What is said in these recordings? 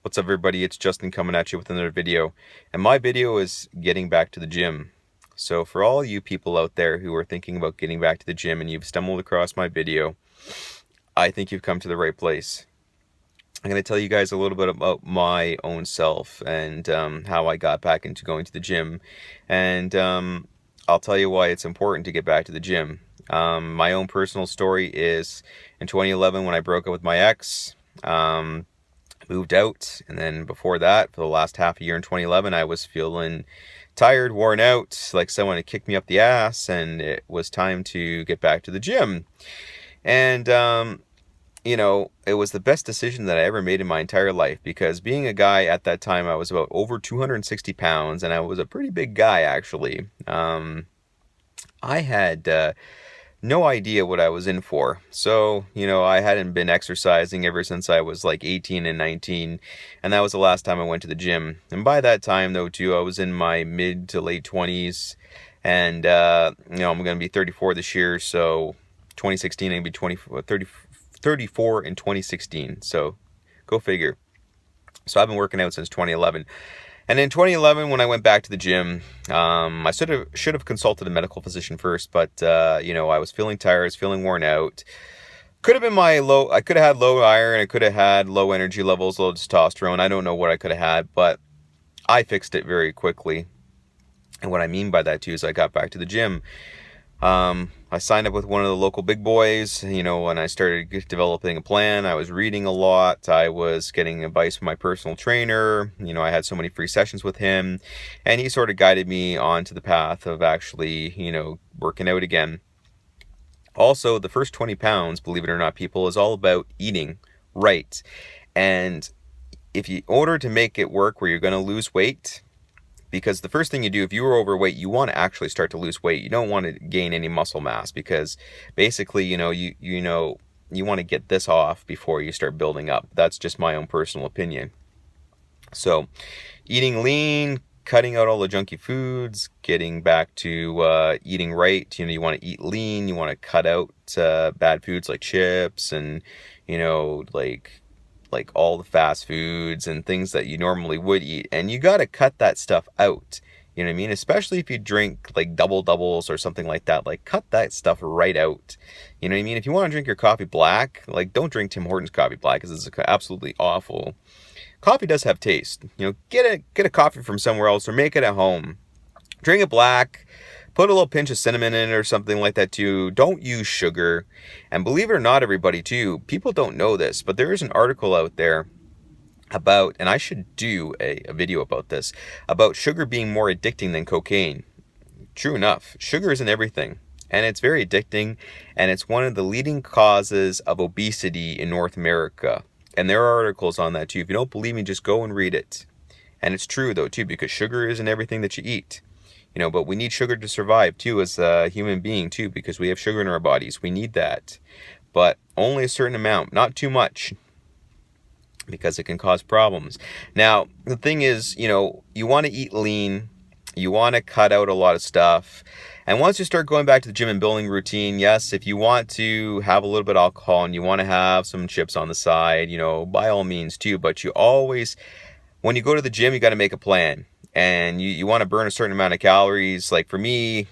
What's up, everybody? It's Justin coming at you with another video, and my video is getting back to the gym. So for all you people out there who are thinking about getting back to the gym and you've stumbled across my video, I think you've come to the right place. I'm going to tell you guys a little bit about my own self and how I got back into going to the gym, and I'll tell you why it's important to get back to the gym. My own personal story is in 2011 when I broke up with my ex. Moved out, and then before that, for the last half a year in 2011, I was feeling tired, worn out, like someone had kicked me up the ass, and it was time to get back to the gym. And it was the best decision that I ever made in my entire life, because being a guy at that time, I was about over 260 pounds, and I was a pretty big guy, actually. I had no idea what I was in for. So, I hadn't been exercising ever since I was like 18 and 19, and that was the last time I went to the gym. And by that time, though, too, I was in my mid to late 20s, and, I'm going to be 34 this year, so 2016, I'm going to be 34 in 2016, so go figure. So I've been working out since 2011. And in 2011, when I went back to the gym, I should have consulted a medical physician first, but I was feeling tired, I was feeling worn out. Could have been I could have had low iron, I could have had low energy levels, low testosterone. I don't know what I could have had, but I fixed it very quickly. And what I mean by that too is I got back to the gym. I signed up with one of the local big boys, when I started developing a plan. I was reading a lot. I was getting advice from my personal trainer. I had so many free sessions with him, and he sort of guided me onto the path of actually, working out again. Also, the first 20 pounds, believe it or not, people, is all about eating right. And in order to make it work where you're going to lose weight, because the first thing you do, if you are overweight, you want to actually start to lose weight. You don't want to gain any muscle mass, because basically, you want to get this off before you start building up. That's just my own personal opinion. So, eating lean, cutting out all the junky foods, getting back to eating right. You want to eat lean. You want to cut out bad foods like chips and like all the fast foods and things that you normally would eat, and you got to cut that stuff out. You know what I mean? Especially if you drink like doubles or something like that, like cut that stuff right out. You know what I mean? If you want to drink your coffee black, like don't drink Tim Hortons coffee black, because it's absolutely awful. Coffee does have taste. Get a coffee from somewhere else or make it at home. Drink it black. Put a little pinch of cinnamon in it or something like that too. Don't use sugar. And believe it or not, everybody too, people don't know this, but there is an article out there about, and I should do a video about this, about sugar being more addicting than cocaine. True enough, sugar is in everything, and it's very addicting, and it's one of the leading causes of obesity in North America. And there are articles on that too. If you don't believe me, just go and read it. And it's true though too, because sugar is in everything that you eat. But we need sugar to survive too as a human being too, because we have sugar in our bodies. We need that, but only a certain amount, not too much, because it can cause problems. Now, the thing is, you want to eat lean, you want to cut out a lot of stuff. And once you start going back to the gym and building routine, yes, if you want to have a little bit of alcohol and you want to have some chips on the side, by all means too, but you always, when you go to the gym, you got to make a plan. And you want to burn a certain amount of calories. Like for me,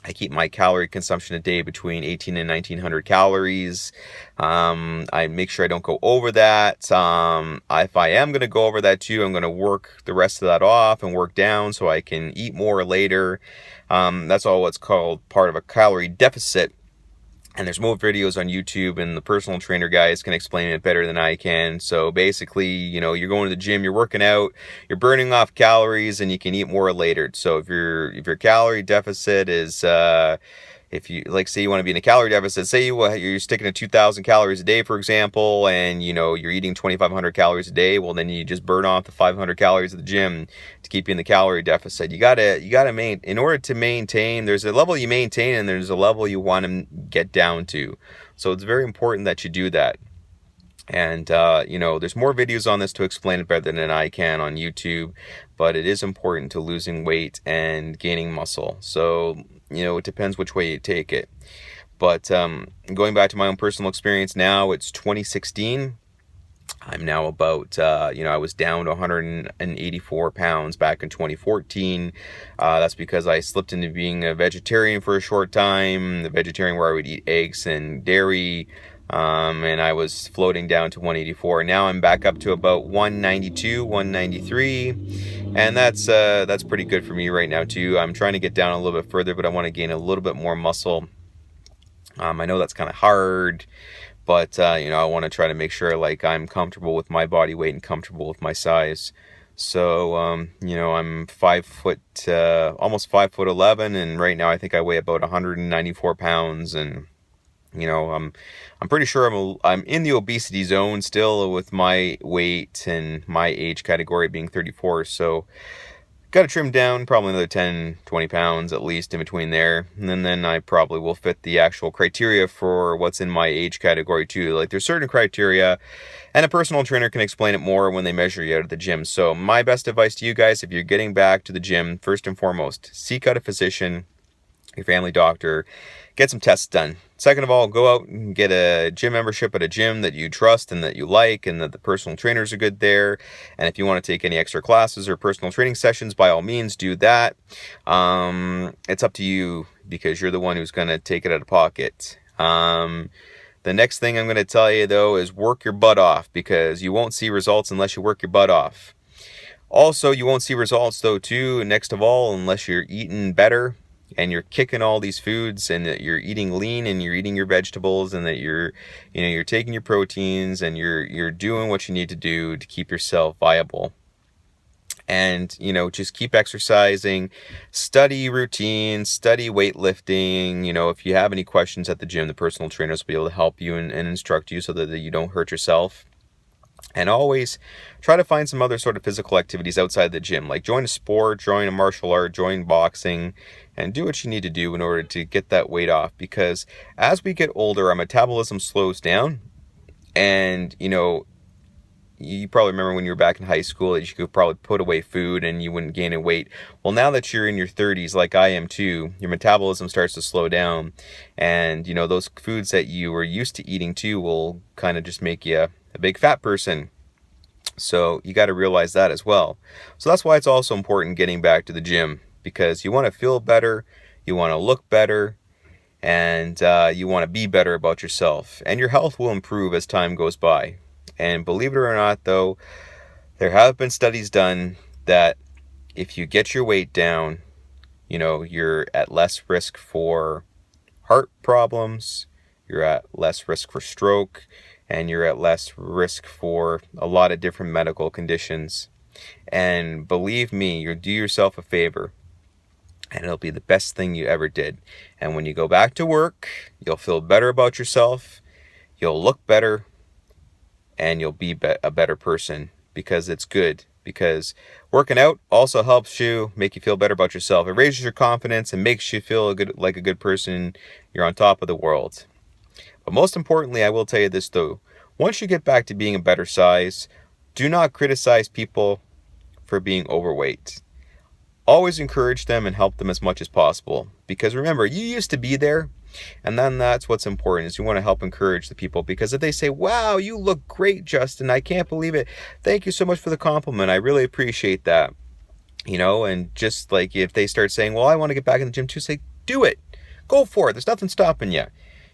I keep my calorie consumption a day between 18 and 1900 calories. I make sure I don't go over that. If I am going to go over that too, I'm going to work the rest of that off and work down so I can eat more later. That's all what's called part of a calorie deficit. And there's more videos on YouTube, and the personal trainer guys can explain it better than I can. So basically, you're going to the gym, you're working out, you're burning off calories, and you can eat more later. So if your calorie deficit is, if you say you want to be in a calorie deficit, say you're sticking to 2,000 calories a day, for example, and you're eating 2,500 calories a day, well then you just burn off the 500 calories at the gym to keep you in the calorie deficit. You gotta in order to maintain, there's a level you maintain and there's a level you want to get down to. So it's very important that you do that. And, there's more videos on this to explain it better than I can on YouTube, but it is important to losing weight and gaining muscle. So, it depends which way you take it. But going back to my own personal experience now, it's 2016. I'm now about, I was down to 184 pounds back in 2014. That's because I slipped into being a vegetarian for a short time, the vegetarian where I would eat eggs and dairy, and I was floating down to 184. Now I'm back up to about 192, 193, and that's pretty good for me right now too. I'm trying to get down a little bit further, but I want to gain a little bit more muscle. I know that's kind of hard, but I want to try to make sure like I'm comfortable with my body weight and comfortable with my size. So I'm 5 foot, almost 5'11", and right now I think I weigh about 194 pounds, and I'm pretty sure I'm in the obesity zone still with my weight and my age category being 34. So got to trim down probably another 10, 20 pounds at least in between there. And then I probably will fit the actual criteria for what's in my age category too. Like there's certain criteria, and a personal trainer can explain it more when they measure you out at the gym. So my best advice to you guys, if you're getting back to the gym, first and foremost, seek out a physician, your family doctor, get some tests done. Second of all, go out and get a gym membership at a gym that you trust and that you like, and that the personal trainers are good there. And if you want to take any extra classes or personal training sessions, by all means do that. It's up to you, because you're the one who's going to take it out of pocket. The next thing I'm going to tell you though is work your butt off, because you won't see results unless you work your butt off. Also, you won't see results though too, next of all, unless you're eating better and you're kicking all these foods, and that you're eating lean, and you're eating your vegetables, and that you're taking your proteins, and you're doing what you need to do to keep yourself viable. And just keep exercising, study routines, study weightlifting. If you have any questions at the gym, the personal trainers will be able to help you and instruct you so that you don't hurt yourself. And always try to find some other sort of physical activities outside the gym, like join a sport, join a martial art, join boxing, and do what you need to do in order to get that weight off. Because as we get older, our metabolism slows down. And you probably remember when you were back in high school that you could probably put away food and you wouldn't gain any weight. Well, now that you're in your 30s, like I am too, your metabolism starts to slow down, and those foods that you were used to eating too will kind of just make you a big fat person. So you got to realize that as well. So that's why it's also important getting back to the gym, because you want to feel better, you want to look better, and you want to be better about yourself. And your health will improve as time goes by. And believe it or not though, there have been studies done that if you get your weight down, you're at less risk for heart problems, you're at less risk for stroke, and you're at less risk for a lot of different medical conditions. And believe me, you'll do yourself a favor, and it'll be the best thing you ever did. And when you go back to work, you'll feel better about yourself, you'll look better, and you'll be a better person, because it's good. Because working out also helps you make you feel better about yourself. It raises your confidence and makes you feel like a good person. You're on top of the world. But most importantly, I will tell you this though. Once you get back to being a better size, do not criticize people for being overweight. Always encourage them and help them as much as possible. Because remember, you used to be there. And then that's what's important, is you want to help encourage the people. Because if they say, wow, you look great, Justin, I can't believe it, thank you so much for the compliment, I really appreciate that. And just like if they start saying, well, I want to get back in the gym too, say, do it, go for it, there's nothing stopping you.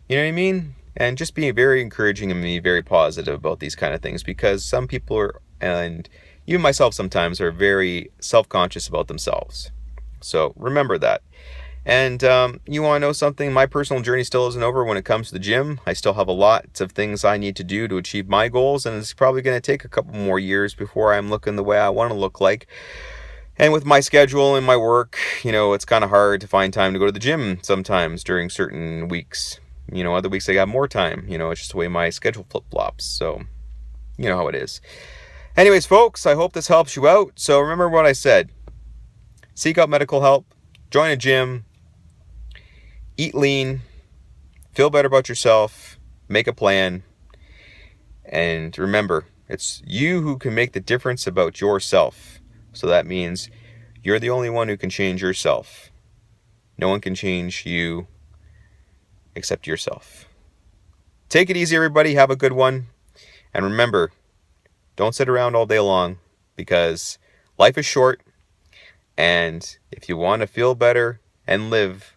You know what I mean? And just be very encouraging and be very positive about these kind of things, because some people are, and even myself sometimes, are very self-conscious about themselves. So remember that. And you want to know something? My personal journey still isn't over when it comes to the gym. I still have a lot of things I need to do to achieve my goals, and it's probably going to take a couple more years before I'm looking the way I want to look like. And with my schedule and my work, it's kind of hard to find time to go to the gym sometimes during certain weeks. Other weeks I got more time. It's just the way my schedule flip-flops. So, you know how it is. Anyways, folks, I hope this helps you out. So remember what I said. Seek out medical help. Join a gym. Eat lean, feel better about yourself, make a plan, and remember, it's you who can make the difference about yourself. So that means you're the only one who can change yourself. No one can change you except yourself. Take it easy, everybody. Have a good one. And remember, Don't sit around all day long, because life is short, and if you want to feel better and live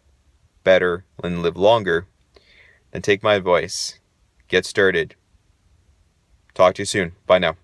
better and live longer, then take my advice. Get started. Talk to you soon. Bye now.